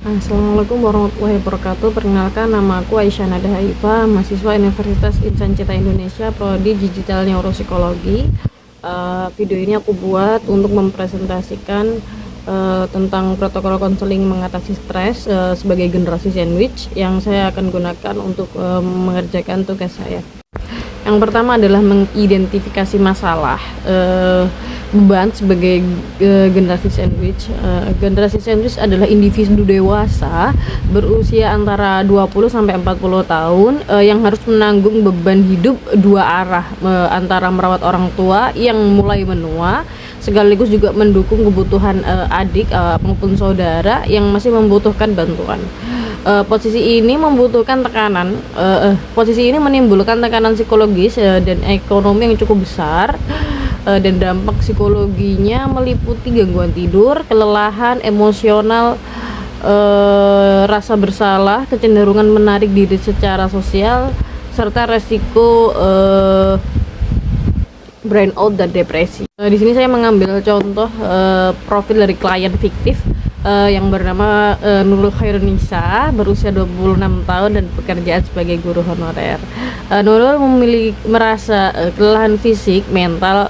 Assalamualaikum warahmatullahi wabarakatuh. Perkenalkan, nama aku Aisyah Nada Haifa, mahasiswa Universitas Insan Cita Indonesia, Prodi Digital Neuropsikologi. Video ini aku buat untuk mempresentasikan tentang protokol konseling mengatasi stres sebagai generasi sandwich yang saya akan gunakan untuk mengerjakan tugas saya. Yang pertama adalah mengidentifikasi masalah beban sebagai generasi sandwich. Generasi sandwich adalah individu dewasa berusia antara 20 sampai 40 tahun yang harus menanggung beban hidup dua arah, antara merawat orang tua yang mulai menua sekaligus juga mendukung kebutuhan adik maupun saudara yang masih membutuhkan bantuan. Posisi ini membutuhkan tekanan, posisi ini menimbulkan tekanan psikologis dan ekonomi yang cukup besar, dan dampak psikologinya meliputi gangguan tidur, kelelahan emosional, rasa bersalah, kecenderungan menarik diri secara sosial, serta resiko burnout dan depresi. Di sini saya mengambil contoh profil dari klien fiktif yang bernama Nurul Khairunisa, berusia 26 tahun dan pekerjaan sebagai guru honorer. Nurul merasa kelelahan fisik, mental,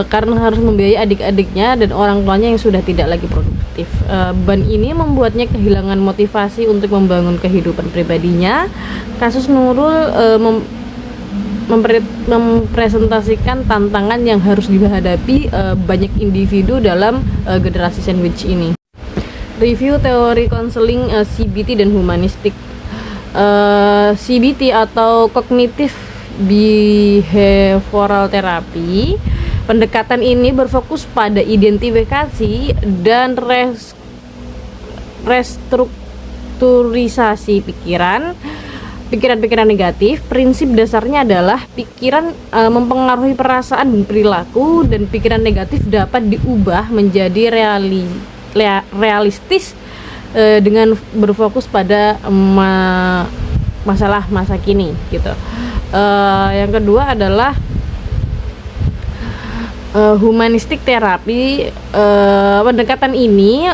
karena harus membiayai adik-adiknya dan orang tuanya yang sudah tidak lagi produktif. Beban ini membuatnya kehilangan motivasi untuk membangun kehidupan pribadinya. Kasus Nurul mempresentasikan tantangan yang harus dihadapi banyak individu dalam generasi sandwich ini. Review teori konseling CBT dan humanistik. CBT atau Cognitive Behavioral Therapy. Pendekatan ini berfokus pada identifikasi dan restrukturisasi pikiran-pikiran negatif. Prinsip dasarnya adalah pikiran mempengaruhi perasaan dan perilaku, dan pikiran negatif dapat diubah menjadi realistis dengan berfokus pada masalah masa kini gitu. Yang kedua adalah humanistik terapi. Pendekatan ini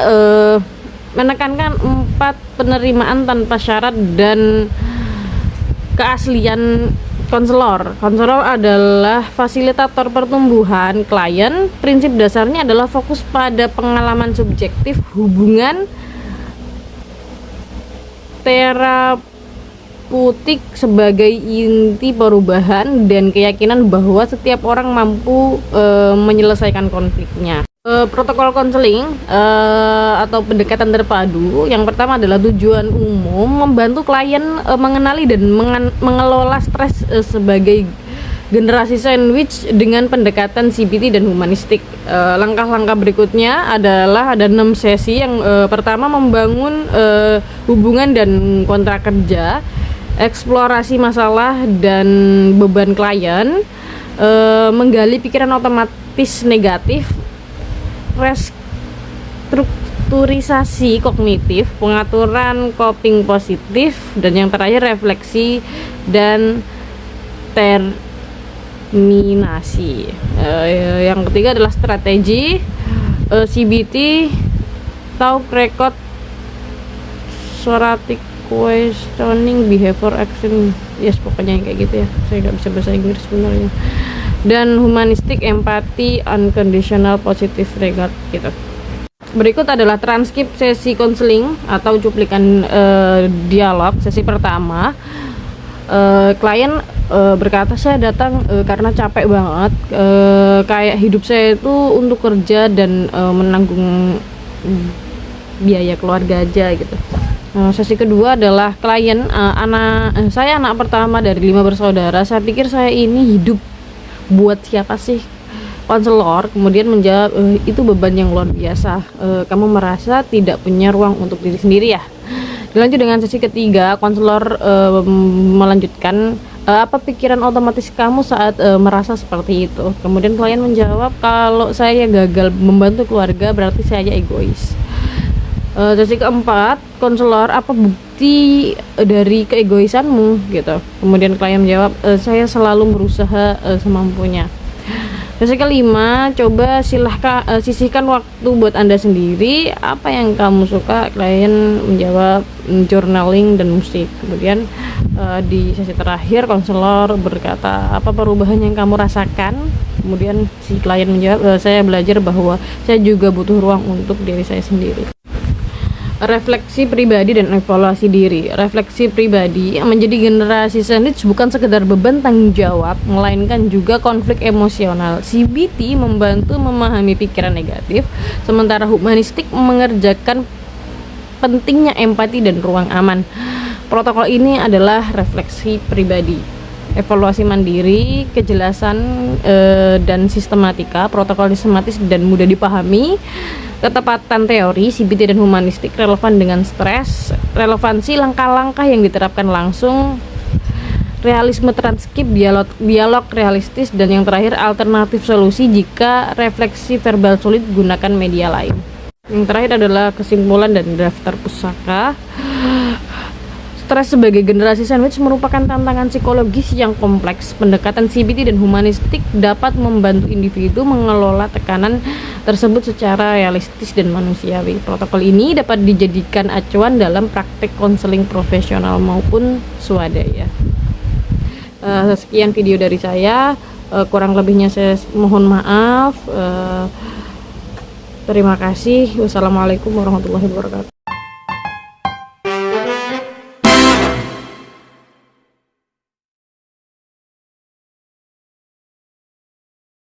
menekankan 4 penerimaan tanpa syarat dan keaslian konselor. Konselor adalah fasilitator pertumbuhan klien. Prinsip dasarnya adalah fokus pada pengalaman subjektif, hubungan terapeutik sebagai inti perubahan, dan keyakinan bahwa setiap orang mampu menyelesaikan konfliknya. Protokol konseling atau pendekatan terpadu, yang pertama adalah tujuan umum, membantu klien mengenali dan mengelola stres sebagai generasi sandwich dengan pendekatan CBT dan humanistik. Langkah-langkah berikutnya adalah ada 6 sesi. Yang pertama, membangun hubungan dan kontrak kerja, eksplorasi masalah dan beban klien, menggali pikiran otomatis negatif, restrukturisasi kognitif, pengaturan coping positif, dan yang terakhir refleksi dan terminasi. Yang ketiga adalah strategi CBT, talk record, soratic questioning, behavior action, yes pokoknya yang kayak gitu ya, saya nggak bisa bahasa Inggris sebenarnya. Dan humanistik, empati, unconditional positive regard gitu. Berikut adalah transkrip sesi konseling atau cuplikan dialog sesi pertama. Klien berkata, saya datang karena capek banget, kayak hidup saya itu untuk kerja dan menanggung biaya keluarga aja gitu. Sesi kedua adalah klien, saya anak pertama dari 5 bersaudara, saya pikir saya ini hidup buat siapa sih? Konselor kemudian menjawab, itu beban yang luar biasa, kamu merasa tidak punya ruang untuk diri sendiri ya. Dilanjut dengan sesi ketiga, konselor melanjutkan, apa pikiran otomatis kamu saat merasa seperti itu? Kemudian klien menjawab, kalau saya gagal membantu keluarga berarti saya egois. Sesi keempat, konselor, apa bukti dari keegoisanmu gitu. Kemudian klien menjawab, saya selalu berusaha semampunya. Terus yang kelima, coba sisihkan waktu buat Anda sendiri. Apa yang kamu suka? Klien menjawab journaling dan musik. Kemudian di sesi terakhir konselor berkata, apa perubahan yang kamu rasakan? Kemudian si klien menjawab, saya belajar bahwa saya juga butuh ruang untuk diri saya sendiri. Refleksi pribadi dan evaluasi diri. Refleksi pribadi, menjadi generasi sandwich bukan sekedar beban tanggung jawab, melainkan juga konflik emosional. CBT membantu memahami pikiran negatif, sementara humanistik mengerjakan pentingnya empati dan ruang aman. Protokol ini adalah refleksi pribadi, evaluasi mandiri, kejelasan dan sistematika, protokol sistematis dan mudah dipahami, ketepatan teori, CBT dan humanistik, relevan dengan stres, relevansi langkah-langkah yang diterapkan langsung, realisme transkrip, dialog realistis, dan yang terakhir alternatif solusi jika refleksi verbal sulit, gunakan media lain. Yang terakhir adalah kesimpulan dan daftar pusaka. Stres sebagai generasi sandwich merupakan tantangan psikologis yang kompleks. Pendekatan CBT dan humanistik dapat membantu individu mengelola tekanan tersebut secara realistis dan manusiawi. Protokol ini dapat dijadikan acuan dalam praktek konseling profesional maupun swadaya. Sekian video dari saya. Kurang lebihnya saya mohon maaf. Terima kasih. Wassalamualaikum warahmatullahi wabarakatuh.